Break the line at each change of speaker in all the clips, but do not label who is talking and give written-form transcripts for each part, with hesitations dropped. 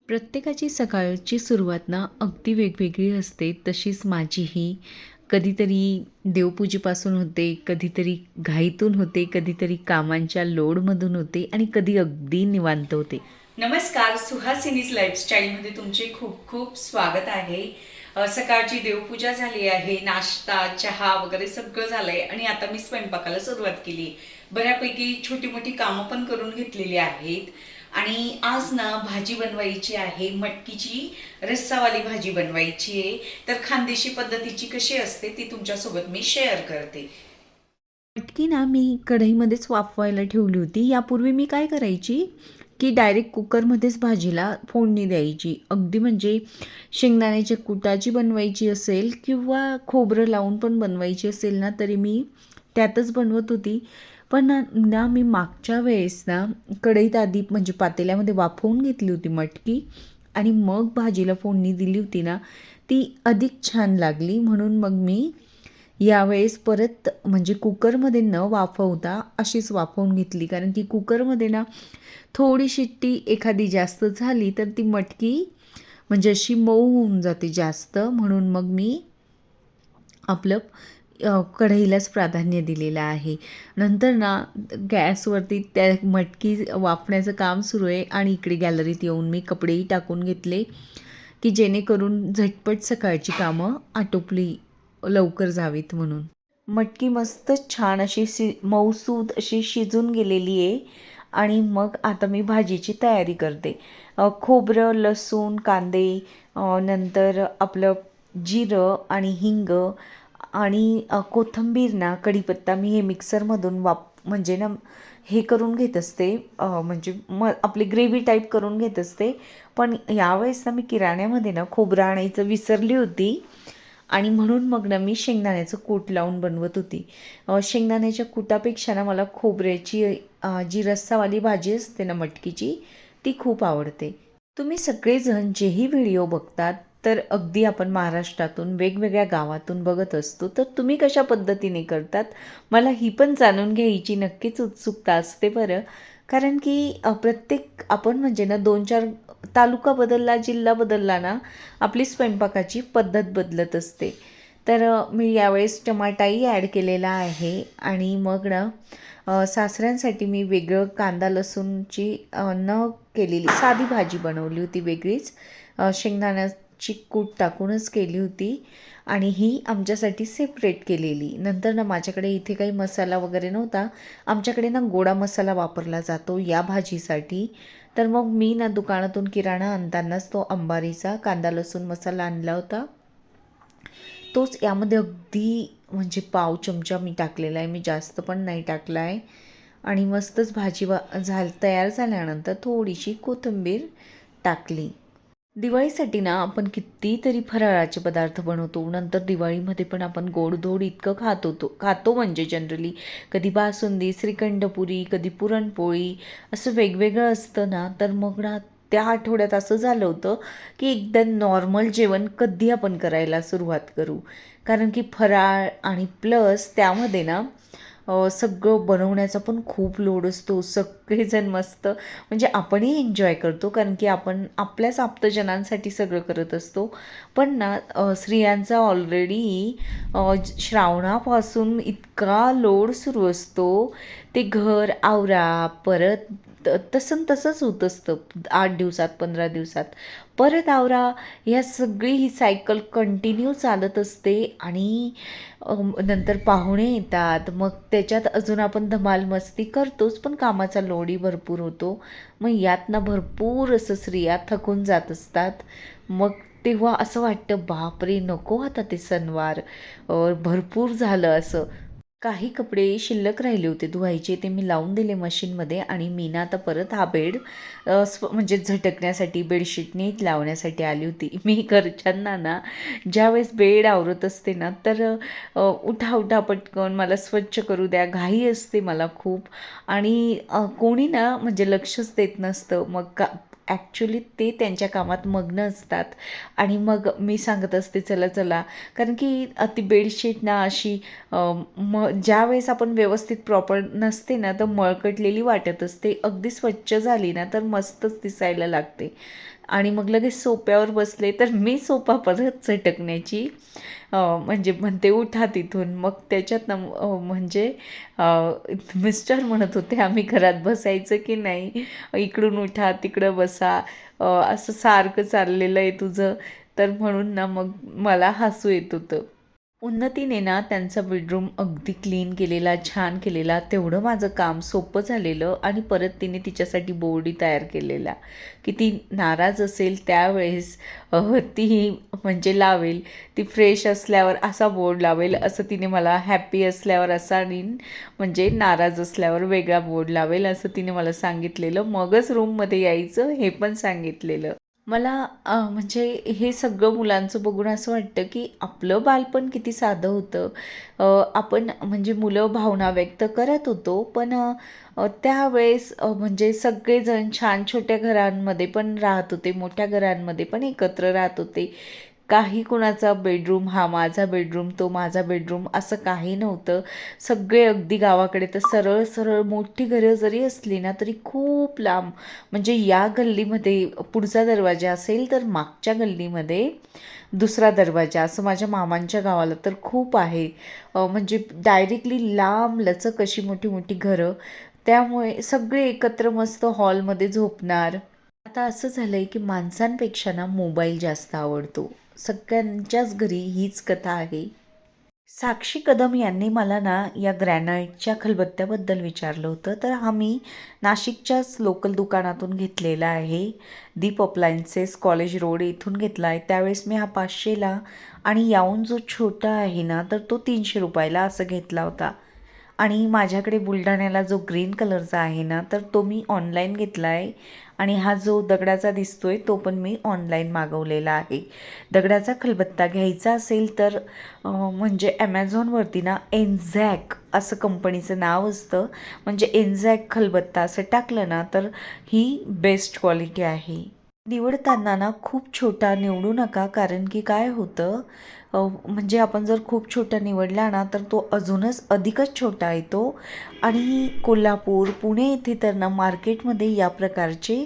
प्रत्येकाची सकाळची सुरुवात ना अगदी वेगवेगळी असते. तशीच माझीही कधीतरी देवपूजेपासून होते, कधीतरी घाईतून होते, कधीतरी कामांच्या लोडमधून होते आणि कधी अगदी निवांत होते. नमस्कार, सुहासिनीज लाईफस्टाईलमध्ये तुमचे खूप खूप स्वागत आहे. सकाळची देवपूजा झाली आहे, नाश्ता चहा वगैरे सगळं झालंय आणि आता मी स्वयंपाकाला सुरुवात केली. बऱ्यापैकी छोटी मोठी कामं पण करून घेतलेली आहेत. आणि आज ना भाजी बनवायची आहे, मटकीची रस्सावाली भाजी बनवायची आहे. तर खानदेशी पद्धतीची कशी असते ती तुमच्यासोबत मी शेअर करते. मटकी ना मी कढईमध्येच वाफवायला ठेवली होती. यापूर्वी मी काय करायची की डायरेक्ट कुकरमध्येच भाजीला फोडणी द्यायची. अगदी म्हणजे शेंगदाण्याच्या कुटाची बनवायची असेल किंवा खोबरं लावून पण बनवायची असेल ना तरी मी त्यातच बनवत होती. पण ना मी मागच्या वेळेस ना कढईत आधी म्हणजे पातेल्यामध्ये वाफवून घेतली होती मटकी आणि मग भाजीला फोडणी दिली होती ना, ती अधिक छान लागली. म्हणून मग मी यावेळेस परत म्हणजे कुकरमध्ये न वाफवता अशीच वाफवून घेतली. कारण की कुकरमध्ये ना थोडी शिट्टी एखादी जास्त झाली तर ती मटकी म्हणजे अशी मऊ होऊन जाते जास्त. म्हणून मग मी आपलं कढईलाच प्राधान्य दिलेलं आहे. नंतर ना गॅसवरती त्या मटकी वाफण्याचं काम सुरू आहे आणि इकडे गॅलरीत येऊन मी कपडेही टाकून घेतले की जेणेकरून झटपट सकाळची कामं आटोपली लवकर जावीत म्हणून. मटकी मस्त छान अशी मऊसूद अशी शिजून गेलेली आहे आणि मग आता मी भाजीची तयारी करते. खोबरं, लसूण, कांदे, नंतर आपलं जिरं आणि हिंग आणि कोथिंबीर ना कढीपत्ता मी हे मिक्सरमधून म्हणजे ना हे करून घेत असते. म्हणजे आपली ग्रेव्ही टाईप करून घेत असते. पण यावेळेस ना मी किराण्यामध्ये ना खोबरं आणायचं विसरली होती आणि म्हणून मग ना मी शेंगदाण्याचं कूट लावून बनवत होती. शेंगदाण्याच्या कुटापेक्षा ना मला खोबऱ्याची जी रस्सावाली भाजी असते ना मटकीची ती खूप आवडते. तुम्ही सगळेजण जेही व्हिडिओ बघतात तर अगदी आपण महाराष्ट्रातून वेगवेगळ्या गावातून बघत असतो. तर तुम्ही कशा पद्धतीने करतात मला ही पण जाणून घ्यायची नक्कीच उत्सुकता असते बरं. कारण की प्रत्येक आपण म्हणजे ना 2-4 तालुका बदलला, जिल्हा बदलला ना आपली स्वयंपाकाची पद्धत बदलत असते. तर मी यावेळेस टमाटाही ॲड केलेला आहे आणि मग ना सासऱ्यांसाठी मी वेगळं कांदा लसूणची न केलेली साधी भाजी बनवली होती वेगळीच. शेंगदाण्याची कूट टाकूनच केली होती आणि ही आमच्यासाठी सेपरेट केलेली. नंतर ना माझ्याकडे इथे काही मसाला वगैरे नव्हता. आमच्याकडे ना गोडा मसाला वापरला जातो या भाजीसाठी. तर मग मी ना दुकानातून किराणा आणतानाच तो अंबारीचा कांदा लसूण मसाला आणला होता. तोच यामध्ये अगदी म्हणजे पाव चमचा मी टाकलेला आहे. मी जास्त पण नाही टाकला आहे. आणि मस्तच भाजी तयार झाल्यानंतर थोडीशी कोथिंबीर टाकली. दिवाळीसाठी ना आपण कितीतरी फराळाचे पदार्थ बनवतो. नंतर दिवाळीमध्ये पण आपण गोडधोड इतकं खातो म्हणजे जनरली कधी बासुंदी, श्रीखंडपुरी, कधी पुरणपोळी असं वेगवेगळं असतं ना. तर मग ना त्या आठवड्यात असं झालं होतं की एकदम नॉर्मल जेवण कधी आपण करायला सुरुवात करू. कारण की फराळ आणि प्लस त्यामध्ये ना सगळं बनवण्याचा पण खूप लोड असतो. सगळेजण मस्त म्हणजे आपणही एन्जॉय करतो कारण की आपण आपल्याच आप्तजनांसाठी सगळं करत असतो. पण ना स्त्रियांचा ऑलरेडी श्रावणापासून इतका लोड सुरू असतो. ते घर आवरा परत तसंच होत असतं. 8 दिवसात 15 दिवसात परत आवरा, ह्या सगळी ही सायकल कंटिन्यू चालत असते. आणि नंतर पाहुणे येतात मग त्याच्यात अजून आपण धमाल मस्ती करतोच पण कामाचा लोडही भरपूर होतो. मग यात ना भरपूर असं स्त्रिया थकून जात असतात. मग तेव्हा असं वाटतं बापरे नको आता ते सणवार, भरपूर झालं असं. काही कपडे शिल्लक राहिले होते धुवायचे ते मी लावून दिले मशीनमध्ये आणि मी ना आता परत हा बेड म्हणजे झटकण्यासाठी बेडशीट नीट लावण्यासाठी आली होती. मी घरच्यांना ना ज्यावेळेस बेड आवरत असते ना तर उठा उठा पटकन मला स्वच्छ करू द्या, घाई असते मला खूप. आणि कोणी ना म्हणजे लक्षच देत नसतं. मग ॲक्च्युली ते त्यांच्या कामात मग्न असतात आणि मग मी सांगत असते चला चला. कारण की ती बेडशीट ना अशी ज्यावेळेस आपण व्यवस्थित प्रॉपर नसते ना तर मळकटलेली वाटत असते. अगदी स्वच्छ झाली ना तर मस्तच दिसायला लागते. आणि मग लगेच सोप्यावर बसले तर मी सोपा परत चटकण्याची म्हणजे म्हणते उठा तिथून. मग त्याच्यातनं म्हणजे मिस्टर म्हणत होते आम्ही घरात बसायचं की नाही, इकडून उठा तिकडं बसा, असं सारखं चाललेलं आहे तुझं. तर म्हणून ना मग मला हसू येत होतं. उन्नतीने ना त्यांचा बेडरूम अगदी क्लीन केलेला, छान केलेला. तेवढं माझं काम सोपं झालेलं आणि परत तिने तिच्यासाठी बोर्डही तयार केलेला, की ती नाराज असेल त्यावेळेस ती म्हणजे लावेल. ती फ्रेश असल्यावर असा बोर्ड लावेल, असं तिने मला हॅपी असल्यावर असा आणि म्हणजे नाराज असल्यावर वेगळा बोर्ड लावेल असं तिने मला सांगितलेलं. मगच रूममध्ये यायचं हे पण सांगितलेलं. मला म्हणजे हे सगळं मुलांचं बघून असं वाटतं की आपलं बालपण किती साधं होतं. आपण म्हणजे मुलं भावना व्यक्त करत होतो, पण त्यावेळेस म्हणजे सगळेजण छान छोट्या घरांमध्ये पण राहत होते, मोठ्या घरांमध्ये पण एकत्र राहत होते. काही कुणाचा बेडरूम हा माझा बेडरूम, तो माझा बेडरूम असं काही नव्हतं. सगळे अगदी गावाकडे तर सरळ सरळ मोठी घरं जरी असली ना तरी खूप लांब, म्हणजे या गल्लीमध्ये पुढचा दरवाजा असेल तर मागच्या गल्लीमध्ये दुसरा दरवाजा, असं माझ्या मामांच्या गावाला तर खूप आहे. म्हणजे डायरेक्टली लांब लचक अशी मोठी मोठी घरं. त्यामुळे सगळे एकत्र मस्त हॉलमध्ये झोपणार. आता असं झालं आहे की माणसांपेक्षा ना मोबाईल जास्त आवडतो. सगळ्यांच्याच घरी हीच कथा आहे. साक्षी कदम यांनी मला ना या ग्रॅनाईटच्या खलबत्त्याबद्दल विचारलं होतं. तर हा मी नाशिकच्याच लोकल दुकानातून घेतलेला आहे. दीप अप्लायन्सेस कॉलेज रोड इथून घेतला आहे. त्यावेळेस मी हा 500ला आणि याहून जो छोटा आहे ना तर तो 300 रुपयाला असं घेतला होता. आणि माझ्याकडे बुलढाण्याला जो ग्रीन कलरचा आहे ना तर तो मी ऑनलाईन घेतला आहे. आणि हा जो दगडाचा दिसतोय तो पण मी ऑनलाईन मागवलेला आहे. दगडाचा खलबत्ता घ्यायचा असेल तर म्हणजे ॲमेझॉनवरती ना एनझॅक असं कंपनीचं नाव असतं. म्हणजे एनझॅक खलबत्ता असं टाकलं ना तर ही बेस्ट क्वालिटी आहे. निवडताना ना खूप छोटा निवडू नका, कारण की काय होतं म्हणजे आपण जर खूप छोटा निवडला ना तर तो अजूनच अधिकच छोटा येतो. आणि कोल्हापूर पुणे येथे तर ना मार्केटमध्ये या प्रकारचे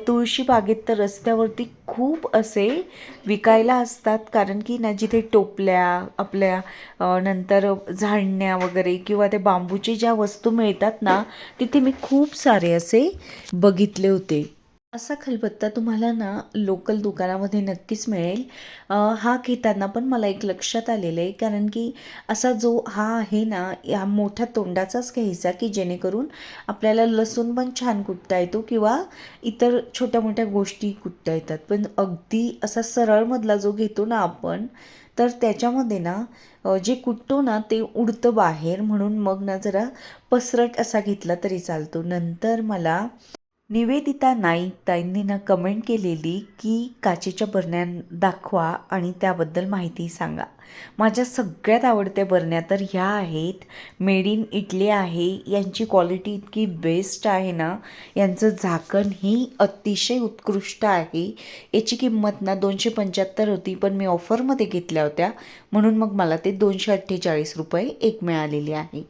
तुळशी बागेत तर रस्त्यावरती खूप असे विकायला असतात. कारण की ना जिथे टोपल्या आपल्या नंतर झाडण्या वगैरे किंवा ते बांबूची ज्या वस्तू मिळतात ना तिथे मी खूप सारे असे बघितले होते. असा खलबत्ता तुम्हाला ना लोकल दुकानामध्ये नक्कीच मिळेल. हा घेताना पण मला एक लक्षात आलेलं आहे, कारण की असा जो हा आहे ना या मोठ्या तोंडाचाच घ्यायचा, की जेणेकरून आपल्याला लसूण पण छान कुटता येतो किंवा इतर छोट्या मोठ्या गोष्टी कुटता येतात. पण अगदी असा सरळमधला जो घेतो ना आपण तर त्याच्यामध्ये ना जे कुटतो ना ते उडतं बाहेर, म्हणून मग ना जरा पसरट असा घेतला तरी चालतो. नंतर मला निवेदिता नाईक ताईंनी ना कमेंट केलेली की काचेच्या बरण्या दाखवा आणि त्याबद्दल माहिती सांगा. माझ्या सगळ्यात आवडत्या बरण्या तर ह्या आहेत. मेड इन इटली आहे. यांची क्वालिटी इतकी बेस्ट आहे ना, यांचं झाकण ही अतिशय उत्कृष्ट आहे. याची किंमत ना 275 होती, पण मी ऑफरमध्ये घेतल्या होत्या म्हणून मग मला ते 248 रुपये एक मिळालेली आहे.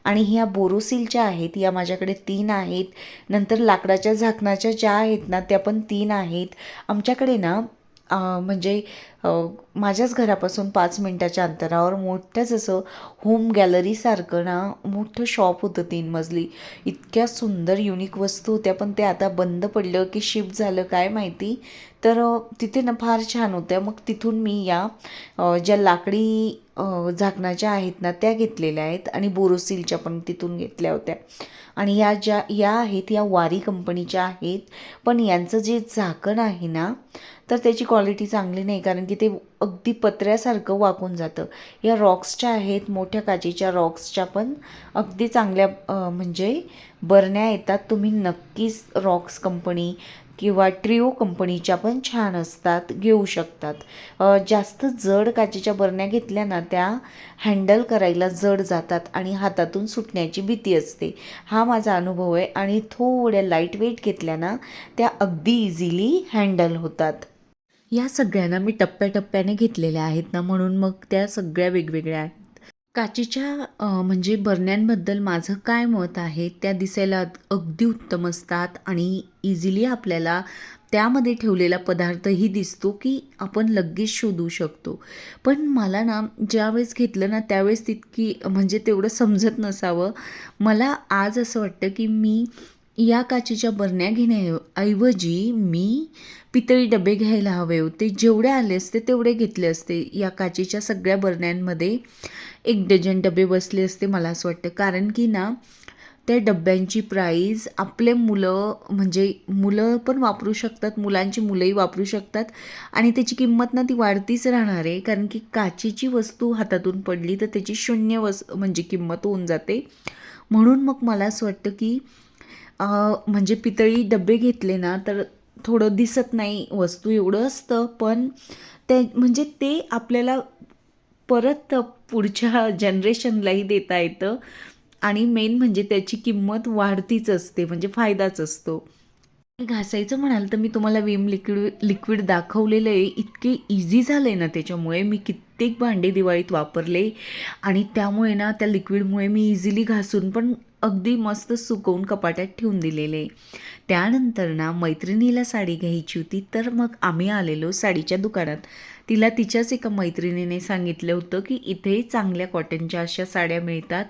आणि ह्या बोरोसिलच्या आहेत, या माझ्याकडे 3 आहेत. नंतर लाकडाच्या झाकणाच्या ज्या आहेत ना त्या पण 3 आहेत. आमच्याकडे ना म्हणजे माझ्याच घरापासून 5 मिनटाच्या अंतरावर मोठंच असं होम गॅलरीसारखं ना मोठं शॉप होतं 3 मजली. इतक्या सुंदर युनिक वस्तू होत्या, पण ते आता बंद पडलं की शिफ्ट झालं काय माहिती. तर तिथे ना फार छान होत्या. मग तिथून मी या ज्या लाकडी झाकणाच्या आहेत ना त्या घेतलेल्या आहेत आणि बोरोसिलच्या पण तिथून घेतल्या होत्या. आणि या आहेत या वारी कंपनीच्या आहेत. पण यांचं जे झाकण आहे ना तर त्याची क्वालिटी चांगली नाही, कारण की ते अगदी पत्र्यासारखं वाकून जातं. या रॉक्सच्या आहेत, मोठ्या काचेच्या रॉक्सच्या पण अगदी चांगल्या म्हणजे बरण्या येतात. तुम्ही नक्कीच रॉक्स कंपनी किंवा ट्रिओ कंपनीच्या पण छान असतात, घेऊ शकतात. जास्त जड काचेच्या बरण्या घेतल्या ना त्या हँडल करायला जड जातात आणि हातातून सुटण्याची भीती असते. हा माझा अनुभव आहे. आणि थोड्या लाईट वेट घेतल्या ना त्या अगदी इझिली हँडल होतात. या सगळ्यांना मी टप्प्याटप्प्याने घेतलेल्या आहेत ना, म्हणून मग त्या सगळ्या वेगवेगळ्या आहेत. काचेच्या म्हणजे बरण्यांबद्दल माझं काय मत आहे, त्या दिसायला अगदी उत्तम असतात आणि इझिली आपल्याला त्यामध्ये ठेवलेला पदार्थही दिसतो, की आपण लगेच शोधू शकतो. पण मला ना ज्यावेळेस घेतलं ना त्यावेळेस तितकी म्हणजे तेवढं समजत नसावं. मला आज असं वाटतं, की मी या काचेच्या बरण्या घेण्याऐवजी मी पितळी डबे घ्यायला हवे होते. जेवढे आले असते तेवढे घेतले असते. या काचेच्या सगळ्या बरण्यांमध्ये 1 डझन डबे बसले असते मला असं वाटतं. कारण की ना, त्या डब्यांची प्राईज आपले मुलं म्हणजे मुलं पण वापरू शकतात, मुलांची मुलंही वापरू शकतात आणि त्याची किंमत ना ती वाढतीच राहणार आहे. कारण की काचेची वस्तू हातातून पडली तर त्याची शून्य म्हणजे किंमत होऊन जाते. म्हणून मग मला असं वाटतं की म्हणजे पितळी डबे घेतले ना तर थोडं दिसत नाही वस्तू एवढं असतं, पण ते म्हणजे ते आपल्याला परत पुढच्या जनरेशनलाही देता येतं आणि मेन म्हणजे त्याची किंमत वाढतीच असते, म्हणजे फायदाच असतो. घासायचं म्हणाल तर मी तुम्हाला विम लिक्विड दाखवलेलं आहे. इतके इझी झालं आहे ना त्याच्यामुळे. मी कित्येक भांडे दिवाळीत वापरले आणि त्यामुळे ना त्या लिक्विडमुळे मी इझिली घासून पण अगदी मस्त सुकवून कपाट्यात ठेवून दिलेले आहे. त्यानंतर ना मैत्रिणीला साडी घ्यायची होती, तर मग आम्ही आलेलो साडीच्या दुकानात. तिला तिच्याच एका मैत्रिणीने सांगितलं होतं की इथे चांगल्या कॉटनच्या अशा साड्या मिळतात,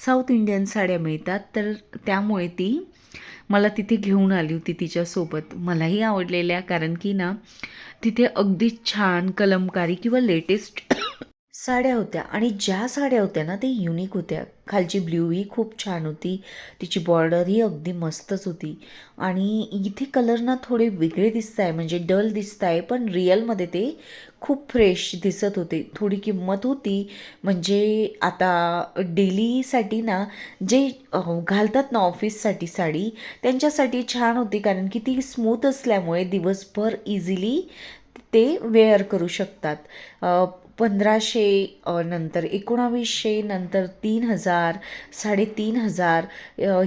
साऊथ इंडियन साड्या मिळतात. तर त्यामुळे ती मला तिथे घेऊन आली होती तिच्यासोबत. मलाही आवडलेल्या, कारण की ना तिथे अगदी छान कलमकारी किंवा लेटेस्ट साड्या होत्या आणि ज्या साड्या होत्या ना ते युनिक होत्या. खालची ब्ल्यूही खूप छान होती, तिची बॉर्डरही अगदी मस्तच होती आणि इथे कलर ना थोडे वेगळे दिसत आहे, म्हणजे डल दिसत आहे, पण रिअलमध्ये ते खूप फ्रेश दिसत होते. थोडी किंमत होती, म्हणजे आता डेलीसाठी ना जे घालतात ना ऑफिससाठी साडी, त्यांच्यासाठी छान होती, कारण की ती स्मूथ असल्यामुळे दिवसभर इझिली ते वेअर करू शकतात. 1500 नंतर 1900 नंतर 3000 3,500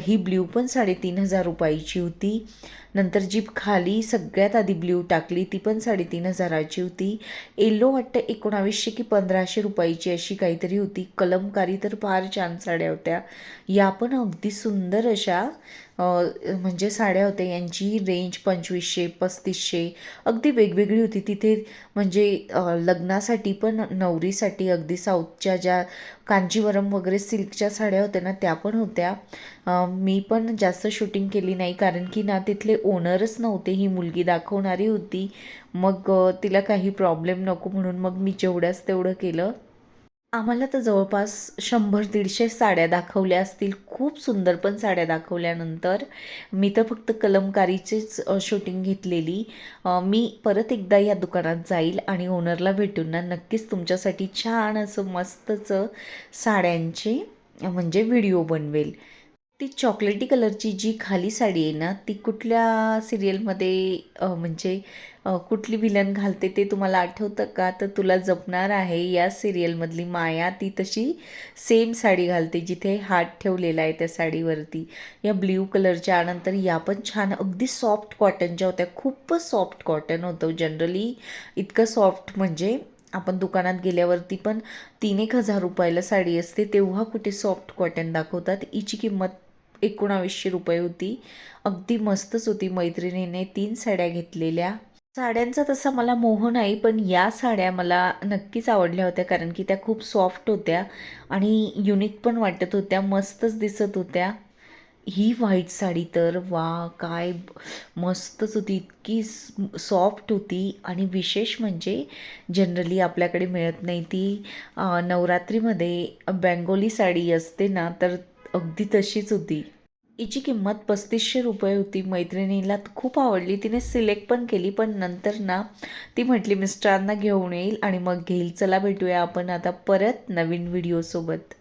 ही ब्ल्यू पण 3,500 रुपयाची होती. नंतर जी खाली सगळ्यात आधी ब्ल्यू टाकली ती पण 3,500ची होती. येलो वाटतं 1900 की 1500 रुपयाची अशी काहीतरी होती. कलमकारी तर फार छान साड्या होत्या. या पण अगदी सुंदर अशा म्हणजे साड्या होत्या. यांची रेंज 2500 3500 अगदी वेगवेगळी होती. तिथे म्हणजे लग्नासाठी पण नवरीसाठी अगदी साऊथच्या ज्या कांजीवरम वगैरे सिल्कच्या साड्या होत्या ना त्या पण होत्या. मी पण जास्त शूटिंग केली नाही, कारण की ना तिथले ओनरच नव्हते, ही मुलगी दाखवणारी होती. मग तिला काही प्रॉब्लेम नको म्हणून मग मी जेवढ्याच तेवढं केलं. आम्हाला तर जवळपास 100-150 साड्या दाखवल्या असतील. खूप सुंदर पण साड्या दाखवल्यानंतर मी तर फक्त कलमकारीचीच शूटिंग घेतलेली. मी परत एकदा या दुकानात जाईल आणि ओनरला भेटून ना नक्कीच तुमच्यासाठी छान असं मस्तचं साड्यांचे म्हणजे व्हिडिओ बनवेल. ती चॉकलेटी कलरची जी खाली साडी आहे ना ती कुठल्या सिरियलमध्ये म्हणजे कुठली विलन घालते ते तुम्हाला आठवतं का? तर तुला जपणार आहे या सिरियलमधली माया ती तशी सेम साडी घालते, जिथे हात ठेवलेला आहे त्या साडीवरती. या ब्ल्यू कलरच्या नंतर या पण छान अगदी सॉफ्ट कॉटनच्या होत्या. खूपच सॉफ्ट कॉटन होतं. जनरली इतकं सॉफ्ट म्हणजे आपण दुकानात गेल्यावरती पण 3,000-1,000 रुपयाला साडी असते, तेव्हा कुठे सॉफ्ट कॉटन दाखवतात. हिची किंमत 1900 रुपये होती. अगदी मस्तच होती. मैत्रिणीने 3 साड्या घेतलेल्या. साड्यांचा तसा मला मोह नाही, पण या साड्या मला नक्कीच आवडल्या होत्या, कारण की त्या खूप सॉफ्ट होत्या आणि युनिक पण वाटत होत्या, मस्तच दिसत होत्या. ही व्हाईट साडी तर वा काय मस्तच होती. इतकी सॉफ्ट होती आणि विशेष म्हणजे जनरली आपल्याकडे मिळत नाही ती नवरात्रीमध्ये बेंगोली साडी असते ना, तर अगदी तशीच होती. हिची किंमत 3500 रुपये होती. मैत्रिणीला खूप आवडली, तिने सिलेक्ट पण केली, पण नंतर ना ती म्हटली मिस्टरांना घेऊन येईल आणि मग घेईल. चला भेटूया आपण आता परत नवीन व्हिडिओसोबत.